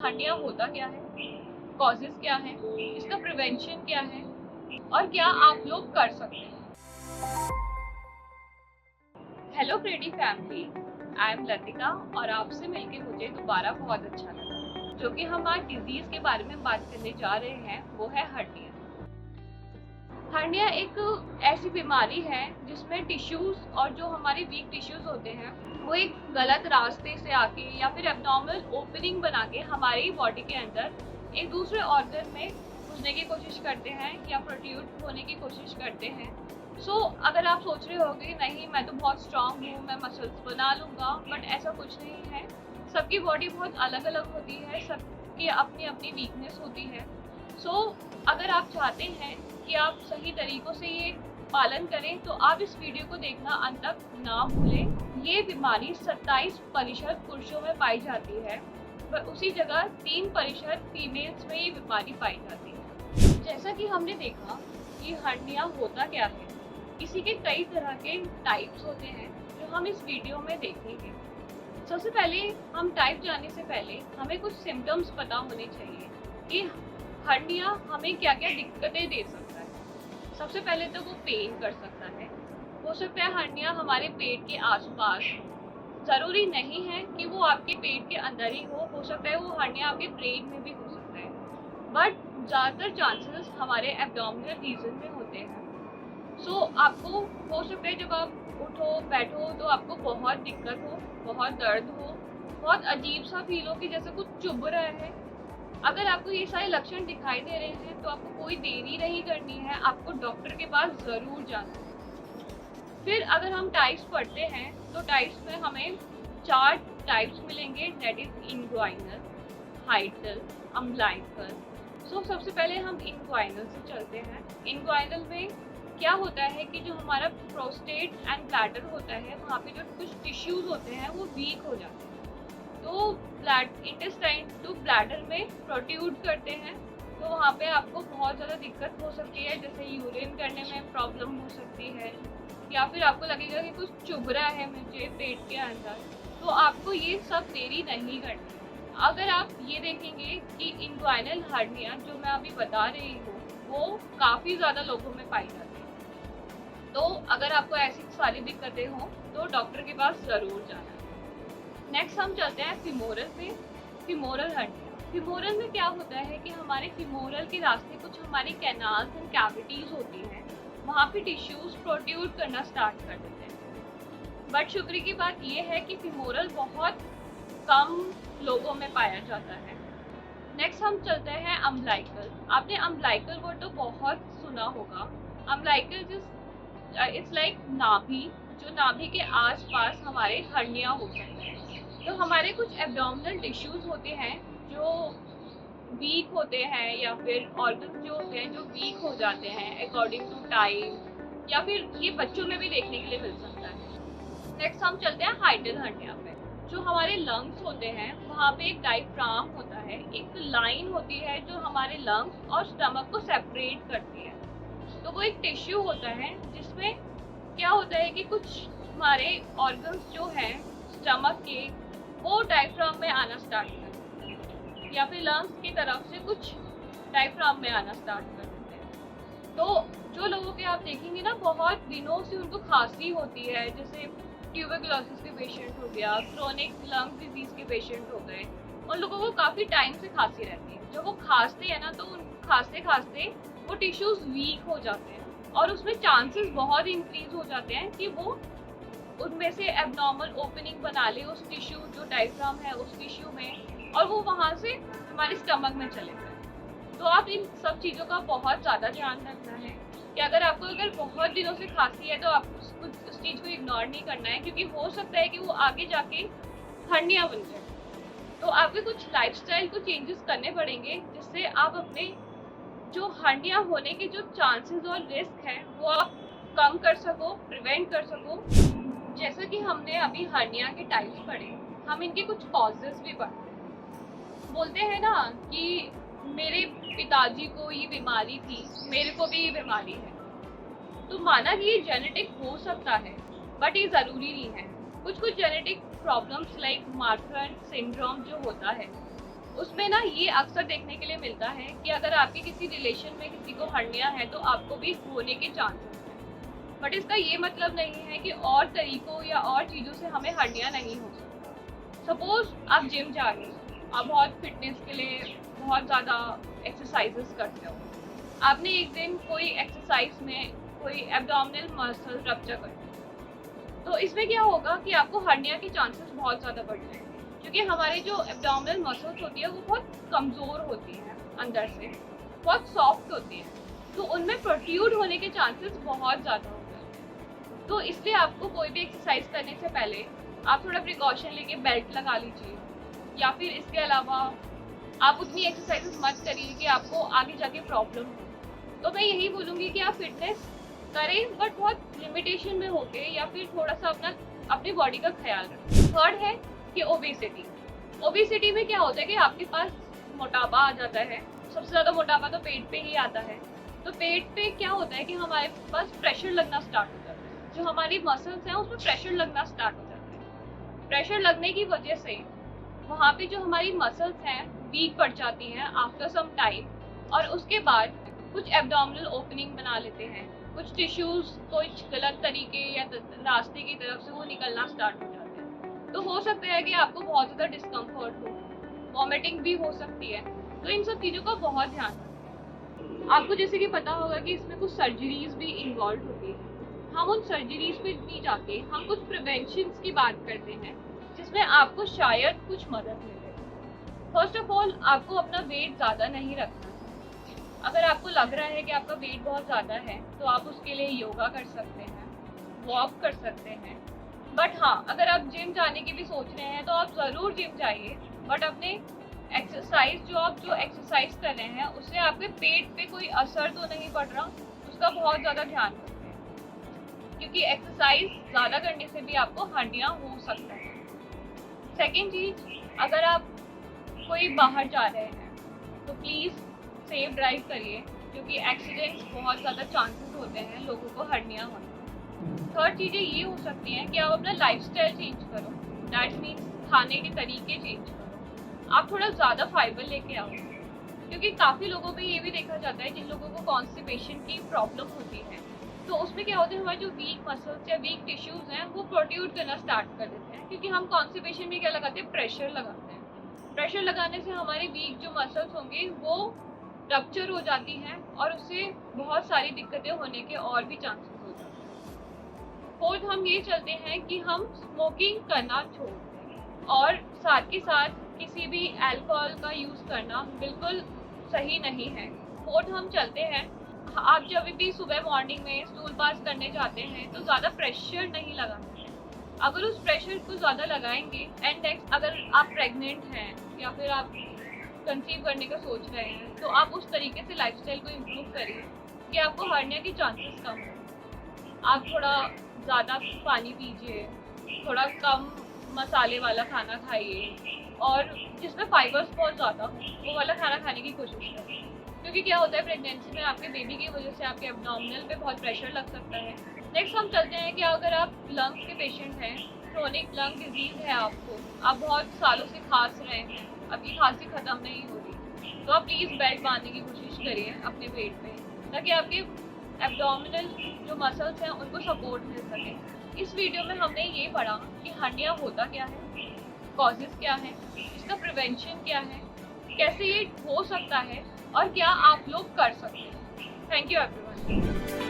Hernia होता क्या है, कॉजेज क्या है, इसका प्रिवेंशन क्या है और क्या आप लोग कर सकते हैं। Hello creative family, I am Latika और आपसे मिलके मुझे दोबारा बहुत अच्छा लगा। जो कि हम आज डिजीज के बारे में बात करने जा रहे हैं वो है हर्निया। हर्निया एक ऐसी बीमारी है जिसमें टिश्यूज और जो हमारे वीक टिश्यूज होते हैं वो एक गलत रास्ते से आके या फिर एब्डोमिनल ओपनिंग बना के हमारी बॉडी के अंदर एक दूसरे ऑर्गन में घुसने की कोशिश करते हैं या प्रोट्रूड होने की कोशिश करते हैं। अगर आप सोच रहे होगे नहीं मैं तो बहुत स्ट्रांग हूँ, मैं मसल्स बना लूँगा, बट ऐसा कुछ नहीं है। सबकी बॉडी बहुत अलग अलग होती है, सबकी अपनी अपनी वीकनेस होती है। अगर आप चाहते हैं कि आप सही तरीकों से ये पालन करें तो आप इस वीडियो को देखना अंत तक ना भूलें। ये बीमारी 27% पुरुषों में पाई जाती है पर उसी जगह 3% फीमेल्स में ये बीमारी पाई जाती है। जैसा कि हमने देखा कि हर्निया होता क्या है, इसी के कई तरह के टाइप्स होते हैं जो हम इस वीडियो में देखेंगे। सबसे पहले हम टाइप जानने से पहले हमें कुछ सिम्टम्स पता होने चाहिए कि हर्निया हमें क्या क्या दिक्कतें दे सकता है। सबसे पहले तो वो पेन कर सकता है। हो सकता है हर्निया हमारे पेट के आसपास, ज़रूरी नहीं है कि वो आपके पेट के अंदर ही हो सकता है वो हर्निया आपके ब्रेन में भी हो सकता है, बट ज़्यादातर चांसेस हमारे एब्डोमिनल रीजन में होते हैं। आपको हो सकता है जब आप उठो बैठो तो आपको बहुत दिक्कत हो, बहुत दर्द हो, बहुत अजीब सा फील हो कि जैसे कुछ चुभ रहा है। अगर आपको ये सारे लक्षण दिखाई दे रहे हैं तो आपको कोई देरी नहीं करनी है, आपको डॉक्टर के पास ज़रूर जाना है। फिर अगर हम टाइप्स पढ़ते हैं तो टाइप्स में हमें 4 टाइप्स मिलेंगे, दैट इज इंग्वाइनल, हाइटल, अम्ब्लाइकल। सबसे पहले हम इंग्वाइनल से चलते हैं। इंग्वाइनल में क्या होता है कि जो हमारा प्रोस्टेट एंड ब्लैडर होता है वहाँ पे जो कुछ टिश्यूज होते हैं वो वीक हो जाते हैं, तो इंटेस्टाइन टू ब्लैडर में प्रोट्रूड करते हैं। तो वहाँ पे आपको बहुत ज़्यादा दिक्कत हो सकती है, जैसे यूरिन करने में प्रॉब्लम हो सकती है या फिर आपको लगेगा कि कुछ चुभ रहा है मुझे पेट के अंदर। तो आपको ये सब देरी नहीं करनी। अगर आप ये देखेंगे कि इंग्वाइनल हर्निया जो मैं अभी बता रही हूँ वो काफ़ी ज़्यादा लोगों में पाई जाती है, तो अगर आपको ऐसी सारी दिक्कतें हों तो डॉक्टर के पास ज़रूर जाना है। नेक्स्ट हम चलते हैं फीमोरल पे। फीमोरल हर्निया, फीमोरल में क्या होता है कि हमारे फीमोरल के रास्ते कुछ हमारी कैनाल्स एंड कैविटीज़ होती हैं, वहाँ पे टिश्यूज प्रोट्रूड करना स्टार्ट कर देते हैं। बट शुक्र की बात यह है कि फीमोरल बहुत कम लोगों में पाया जाता है। नेक्स्ट हम चलते हैं अम्ब्लाइकल। आपने अम्ब्लाइकल वर्ड तो बहुत सुना होगा। अम्ब्लाइकल इट्स लाइक नाभि, जो नाभि के आसपास हमारे हर्निया हो सकते हैं। तो हमारे कुछ एब्डोमिनल टिश्यूज होते हैं जो वीक होते हैं या फिर ऑर्गन जो होते हैं जो वीक हो जाते हैं अकॉर्डिंग टू टाइम, या फिर ये बच्चों में भी देखने के लिए मिल सकता है। नेक्स्ट हम चलते हैं हाइटल हर्निया पे। जो हमारे लंग्स होते हैं वहाँ पे एक डायफ्राम होता है, एक लाइन होती है जो हमारे लंग्स और स्टमक को सेपरेट करती है। तो वो एक टिश्यू होता है जिसमें क्या होता है कि कुछ हमारे ऑर्गन्स जो हैं स्टमक के वो डायफ्राम में आना स्टार्ट कर देते हैं या फिर लंग्स की तरफ से कुछ डायफ्राम में आना स्टार्ट कर देते हैं। तो जो लोगों के आप देखेंगे ना बहुत दिनों से उनको खांसी होती है, जैसे ट्यूबरकुलोसिस के पेशेंट हो गया, क्रोनिक लंग डिजीज के पेशेंट हो गए, उन लोगों को काफ़ी टाइम से खांसी रहती है। जब वो खांसते हैं ना तो उन खांसते खांसते वो टिश्यूज वीक हो जाते हैं और उसमें चांसेस बहुत इंक्रीज हो जाते हैं कि वो उनमें से एबनॉर्मल ओपनिंग बना ले उस टिश्यू जो डायफ्राम है उस टिश्यू में, और वो वहाँ से हमारे स्टमक में चले जाए। तो आप इन सब चीज़ों का बहुत ज़्यादा ध्यान रखना है कि अगर बहुत दिनों से खांसी है तो आपको उस चीज़ को इग्नोर नहीं करना है, क्योंकि हो सकता है कि वो आगे जाके हर्निया बन जाए। तो आपके कुछ लाइफस्टाइल को चेंजेस करने पड़ेंगे जिससे आप अपने जो हर्निया होने के जो चांसेस और रिस्क हैं वो आप कम कर सको, प्रिवेंट कर सको। जैसा कि हमने अभी हर्निया के टाइप्स पढ़े, हम इनके कुछ कॉजेस भी पढ़ते हैं। बोलते हैं ना कि मेरे पिताजी को ये बीमारी थी, मेरे को भी ये बीमारी है, तो माना कि ये जेनेटिक हो सकता है बट ये ज़रूरी नहीं है। कुछ genetic problems like Marfan syndrome जो होता है उसमें ना ये अक्सर देखने के लिए मिलता है कि अगर आपके किसी रिलेशन में किसी को हर्निया है तो आपको भी होने के चांसेस हैं। बट इसका ये मतलब नहीं है कि और तरीकों या और चीज़ों से हमें हर्निया नहीं हो सकता। सपोज आप जिम जा रहे हो, आप बहुत फिटनेस के लिए बहुत ज़्यादा एक्सरसाइजेस करते हो, आपने एक दिन कोई एक्सरसाइज में कोई एब्डोमिनल मसल रप्चर कर दिया, तो इसमें क्या होगा कि आपको हर्निया के चांसेस बहुत ज़्यादा बढ़ जाएंगे, क्योंकि हमारी जो एब्डोमिनल मसल्स होती है वो बहुत कमज़ोर होती हैं, अंदर से बहुत सॉफ्ट होती है, तो उनमें प्रोट्रूड होने के चांसेस बहुत ज़्यादा होते हैं। तो इसलिए आपको कोई भी एक्सरसाइज करने से पहले आप थोड़ा प्रिकॉशन लेके बेल्ट लगा लीजिए, या फिर इसके अलावा आप उतनी एक्सरसाइजेस मत करिए कि आपको आगे जाके प्रॉब्लम हो। तो मैं यही बोलूँगी कि आप फिटनेस करें बट बहुत लिमिटेशन में होके, या फिर थोड़ा सा अपनी बॉडी का ख्याल रखें। थर्ड है कि ओबेसिटी में क्या होता है कि आपके पास मोटापा आ जाता है। सबसे ज़्यादा मोटापा तो पेट पे ही आता है। तो पेट पे क्या होता है कि हमारे पास प्रेशर लगना स्टार्ट हो जाता है, जो हमारी मसल्स हैं उसमें प्रेशर लगना स्टार्ट हो जाता है। प्रेशर लगने की वजह से वहाँ पे जो हमारी मसल्स हैं वीक पड़ जाती हैं आफ्टर सम टाइम, और उसके बाद कुछ एब्डोमिनल ओपनिंग बना लेते हैं, कुछ टिश्यूज कुछ गलत तरीके या रास्ते की तरफ से वो निकलना स्टार्ट हो जाते हैं। तो हो सकता है कि आपको बहुत ज़्यादा डिस्कम्फर्ट हो, वॉमिटिंग भी हो सकती है। तो इन सब चीज़ों का बहुत ध्यान रखें। आपको जैसे कि पता होगा कि इसमें कुछ सर्जरीज भी इन्वॉल्व होती है। हम उन सर्जरीज पे नहीं जाके हम कुछ प्रिवेंशन की बात करते हैं, जिसमें आपको शायद कुछ मदद मिले। फर्स्ट ऑफ ऑल, आपको अपना वेट ज़्यादा नहीं रखना। अगर आपको लग रहा है कि आपका वेट बहुत ज़्यादा है तो आप उसके लिए योगा कर सकते हैं, वॉक कर सकते हैं। बट हाँ, अगर आप जिम जाने की भी सोच रहे हैं तो आप ज़रूर जिम जाइए, बट अपने एक्सरसाइज जो एक्सरसाइज कर रहे हैं उससे आपके पेट पे कोई असर तो नहीं पड़ रहा, उसका बहुत ज़्यादा ध्यान रखें, क्योंकि एक्सरसाइज ज़्यादा करने से भी आपको हर्निया हो सकता है। सेकेंड चीज़, अगर आप कोई बाहर जा रहे हैं तो प्लीज़ सेफ ड्राइव करिए, क्योंकि एक्सीडेंट्स बहुत ज़्यादा चांसेस होते हैं लोगों को हर्निया होने। थर्ड चीज़ें ये हो सकती हैं कि आप अपना लाइफस्टाइल चेंज करो, दैट मीन्स खाने के तरीके चेंज करो। आप थोड़ा ज़्यादा फाइबर लेके आओ, क्योंकि काफ़ी लोगों में ये भी देखा जाता है जिन लोगों को कॉन्स्टिपेशन की प्रॉब्लम होती है, तो उसमें क्या होता है हमारे जो वीक मसल्स या वीक टिश्यूज़ हैं वो प्रोट्रूड करना स्टार्ट कर देते हैं, क्योंकि हम कॉन्स्टिपेशन में क्या लगाते हैं, प्रेशर लगाते हैं। प्रेशर लगाने से हमारे वीक जो मसल्स होंगे वो रप्चर हो जाती हैं और उससे बहुत सारी दिक्कतें होने के और भी चांसेस हो जाते हैं। फोर्थ, हम ये चलते हैं कि हम स्मोकिंग करना छोड़ दें, और साथ के साथ किसी भी अल्कोहल का यूज़ करना बिल्कुल सही नहीं है। फोर्थ, हम चलते हैं, आप जब भी सुबह मॉर्निंग में स्टूल पास करने जाते हैं तो ज़्यादा प्रेशर नहीं लगाते हैं। अगर उस प्रेशर को ज़्यादा लगाएंगे एंड नेक्स्ट अगर आप प्रेग्नेंट हैं या फिर आप कंसीव करने का सोच रहे हैं, तो आप उस तरीके से लाइफस्टाइल को इम्प्रूव करिए कि आपको हर्निया के चांसेस कम हो। आप थोड़ा ज़्यादा पानी पीजिए, थोड़ा कम मसाले वाला खाना खाइए, और जिसमें फाइबर्स बहुत ज़्यादा हो वो वाला खाना खाने की कोशिश करिए, क्योंकि क्या होता है प्रेगनेंसी में आपके बेबी की वजह से आपके एब्डोमिनल पे बहुत प्रेशर लग सकता है। नेक्स्ट हम चलते हैं कि अगर आप लंग्स के पेशेंट हैं, क्रोनिक लंग डिजीज़ है आपको, आप बहुत सालों से खांस रहे हैं, आपकी खांसी ख़त्म नहीं हो रही, तो आप प्लीज़ बेल्ट बांधने की कोशिश करिए अपने पेट पे, ताकि आपके एब्डोमिनल जो मसल्स हैं उनको सपोर्ट मिल सके। इस वीडियो में हमने ये पढ़ा कि हर्निया होता क्या है, कॉजेज़ क्या है, इसका प्रिवेंशन क्या है, कैसे ये हो सकता है और क्या आप लोग कर सकते हैं। Thank you everyone.